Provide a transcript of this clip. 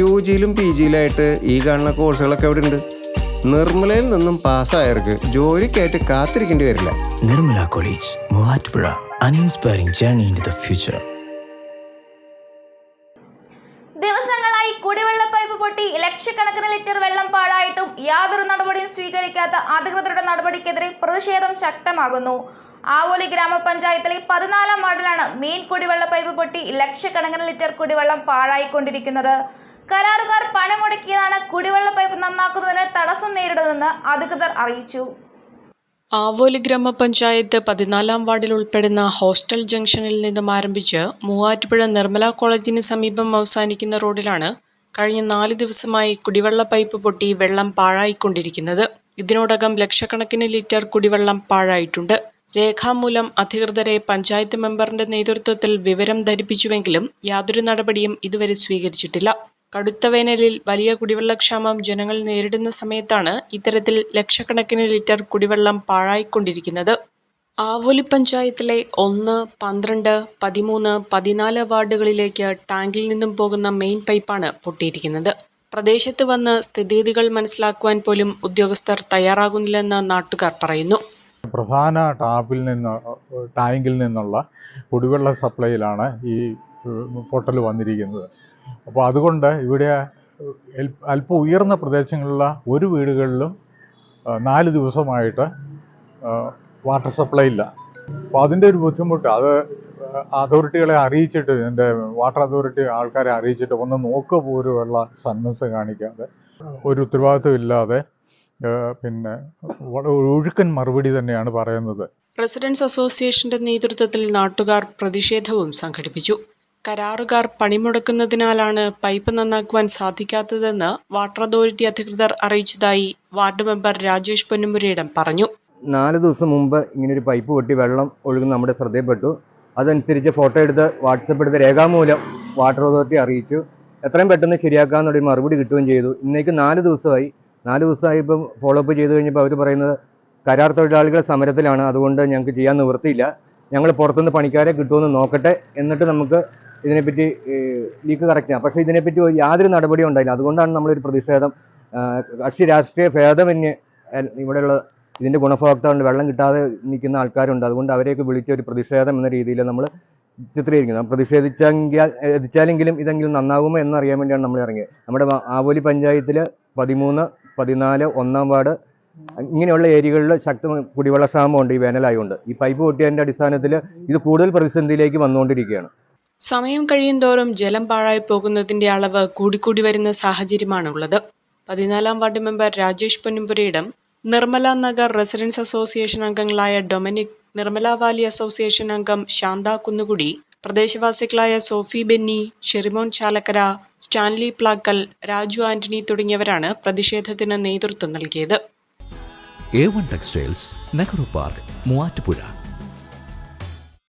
UGയിലും PGയിലായിട്ട് ഈ കാണുന്ന കോഴ്സുകളൊക്കെ അവിടെ ഉണ്ട്. നിർമ്മലയിൽ നിന്നും പാസ്സായവർക്ക് ജോലിക്കായിട്ട് കാത്തിരിക്കേണ്ടി വരില്ല. Nirmala college, Muvattupuzha. An inspiring journey into the future. ദിവസങ്ങളായി കുടിവെള്ള പൈപ്പ് പൊട്ടി ലക്ഷക്കണക്കിന് ലിറ്റർ വെള്ളം പാഴായിട്ടും യാതൊരു നടപടിയും സ്വീകരിക്കാത്ത അധികൃതരുടെ നടപടിക്കെതിരെ പ്രതിഷേധം ശക്തമാകുന്നു. ആവോലി ഗ്രാമപഞ്ചായത്തിലെ 14-ാം വാർഡിലാണ് മെയിൻ കുടിവെള്ള പൈപ്പ് പൊട്ടി ലക്ഷക്കണക്കിന് ലിറ്റർ കുടിവെള്ളം പാഴായിക്കൊണ്ടിരിക്കുന്നത്. കരാറുകാർ പണം മുടക്കിയതാണ് കുടിവെള്ള പൈപ്പ് നന്നാക്കുന്നതിന് തടസ്സം നേരിടുന്നതെന്ന് അധികൃതർ അറിയിച്ചു. ആവോലി ഗ്രാമപഞ്ചായത്ത് 14-ാം വാർഡിൽ ഉൾപ്പെടുന്ന ഹോസ്റ്റൽ ജംഗ്ഷനിൽ നിന്നും ആരംഭിച്ച് മൂവാറ്റുപുഴ നിർമ്മല കോളേജിന് സമീപം അവസാനിക്കുന്ന റോഡിലാണ് കഴിഞ്ഞ 4 ദിവസമായി കുടിവെള്ള പൈപ്പ് പൊട്ടി വെള്ളം പാഴായിക്കൊണ്ടിരിക്കുന്നത്. ഇതിനോടകം ലക്ഷക്കണക്കിന് ലിറ്റർ കുടിവെള്ളം പാഴായിട്ടുണ്ട്. രേഖാമൂലം അധികൃതരെ പഞ്ചായത്ത് മെമ്പറിന്റെ നേതൃത്വത്തിൽ വിവരം ധരിപ്പിച്ചുവെങ്കിലും യാതൊരു നടപടിയും ഇതുവരെ സ്വീകരിച്ചിട്ടില്ല. കടുത്ത വേനലിൽ വലിയ കുടിവെള്ളക്ഷാമം ജനങ്ങൾ നേരിടുന്ന സമയത്താണ് ഇത്തരത്തിൽ ലക്ഷക്കണക്കിന് ലിറ്റർ കുടിവെള്ളം പാഴായിക്കൊണ്ടിരിക്കുന്നത്. ആവോലി പഞ്ചായത്തിലെ 1, 12, 13, 14 വാർഡുകളിലേക്ക് ടാങ്കിൽ നിന്നും പോകുന്ന മെയിൻ പൈപ്പാണ് പൊട്ടിയിരിക്കുന്നത്. പ്രദേശത്ത് വന്ന് സ്ഥിതിഗതികൾ മനസ്സിലാക്കുവാൻ പോലും ഉദ്യോഗസ്ഥർ തയ്യാറാകുന്നില്ലെന്ന് നാട്ടുകാർ പറയുന്നു. പ്രധാന ടാങ്കിൽ നിന്നുള്ള കുടിവെള്ള സപ്ലൈയിലാണ് ഈ പൊട്ടൽ വന്നിരിക്കുന്നത്. അപ്പോൾ അതുകൊണ്ട് ഇവിടെ അല്പം ഉയർന്ന പ്രദേശങ്ങളിലുള്ള ഒരു വീടുകളിലും 4 ദിവസമായിട്ട് വാട്ടർ സപ്ലൈ ഇല്ല. അപ്പോൾ അതിൻ്റെ ഒരു ബുദ്ധിമുട്ട് അത് അതോറിറ്റികളെ അറിയിച്ചിട്ട്, ഇതിൻ്റെ വാട്ടർ അതോറിറ്റി ആൾക്കാരെ അറിയിച്ചിട്ട് ഒന്ന് നോക്കുക പോലുമുള്ള സന്മനസ് കാണിക്കാതെ, ഒരു ഉത്തരവാദിത്വം ഇല്ലാതെ, പിന്നെ ഒഴുക്കൻ മറുപടി തന്നെയാണ് പറയുന്നത്. റെസിഡൻസ് അസോസിയേഷന്റെ നേതൃത്വത്തിൽ നാട്ടുകാർ പ്രതിഷേധവും സംഘടിപ്പിച്ചു. കരാറുകാർ പണിമുടക്കുന്നതിനാലാണ് പൈപ്പ് നന്നാക്കുവാൻ സാധിക്കാത്തതെന്ന് വാട്ടർ അതോറിറ്റി അധികൃതർ അറിയിച്ചതായി വാർഡ് മെമ്പർ രാജേഷ് പൊന്നുമുരയിടം പറഞ്ഞു. 4 ദിവസം മുമ്പ് ഇങ്ങനൊരു പൈപ്പ് പൊട്ടി വെള്ളം ഒഴുകുന്ന നമ്മുടെ ശ്രദ്ധയിൽപ്പെട്ടു. അതനുസരിച്ച് ഫോട്ടോ എടുത്ത് വാട്സപ്പ് എടുത്ത് രേഖാമൂലം വാട്ടർ അതോറിറ്റി അറിയിച്ചു. എത്രയും പെട്ടെന്ന് ശരിയാക്കാമെന്നൊരു മറുപടി കിട്ടുകയും ചെയ്തു. ഇന്നേക്ക് 4 ദിവസമായി. 4 ദിവസമായി ഇപ്പം ഫോളോ അപ്പ് ചെയ്ത് കഴിഞ്ഞപ്പോൾ അവർ പറയുന്നത് കരാർ തൊഴിലാളികൾ സമരത്തിലാണ്, അതുകൊണ്ട് ഞങ്ങൾക്ക് ചെയ്യാൻ നിവൃത്തിയില്ല, ഞങ്ങൾ പുറത്തുനിന്ന് പണിക്കാരെ കിട്ടുമെന്ന് നോക്കട്ടെ, എന്നിട്ട് നമുക്ക് ഇതിനെപ്പറ്റി ലീക്ക് കറക്റ്റ് ചെയ്യാം. പക്ഷേ ഇതിനെപ്പറ്റി യാതൊരു നടപടിയും ഉണ്ടായില്ല. അതുകൊണ്ടാണ് നമ്മളൊരു പ്രതിഷേധം. കക്ഷി രാഷ്ട്രീയ ഭേദമന്യേ ഇവിടെയുള്ള ഇതിൻ്റെ ഗുണഭോക്താവുണ്ട്, വെള്ളം കിട്ടാതെ നിൽക്കുന്ന ആൾക്കാരുണ്ട്. അതുകൊണ്ട് അവരെയൊക്കെ വിളിച്ച ഒരു പ്രതിഷേധം എന്ന രീതിയിൽ നമ്മൾ ചിത്രീകരിക്കുന്നത്. പ്രതിഷേധിച്ചാലെങ്കിലും ഇതെങ്കിലും നന്നാകുമോ എന്നറിയാൻ വേണ്ടിയാണ് നമ്മൾ ഇറങ്ങിയത്. നമ്മുടെ ആവോലി പഞ്ചായത്തിൽ 13, 14, 1-ാം വാർഡ് ഇങ്ങനെയുള്ള ഏരിയകളിൽ ശക്തമായ കുടിവെള്ളക്ഷാമമുണ്ട് ഈ വേനലായതുകൊണ്ട്. ഈ പൈപ്പ് പൊട്ടിയതിൻ്റെ അടിസ്ഥാനത്തിൽ ഇത് കൂടുതൽ പ്രതിസന്ധിയിലേക്ക് വന്നുകൊണ്ടിരിക്കുകയാണ്. സമയം കഴിയുന്തോറും ജലം പാഴായി പോകുന്നതിന്റെ അളവ് കൂടിക്കൂടി വരുന്ന സാഹചര്യമാണുള്ളത്. 14-ാം ward member Rajesh Ponnupurayidam, Nirmala Nagar residents association അംഗങ്ങളായ ഡൊമിനിക്, നിർമ്മല വാലി അസോസിയേഷൻ അംഗം ശാന്ത കുന്നുകുടി, പ്രദേശവാസികളായ സോഫി ബെന്നി, ഷെറിമോൻ ചാലക്കര, സ്റ്റാൻലി പ്ലാക്കൽ, രാജു ആന്റണി തുടങ്ങിയവരാണ് പ്രതിഷേധത്തിന് നേതൃത്വം നൽകിയത്. A1 Textiles, Nehru park, Muvattupuzha.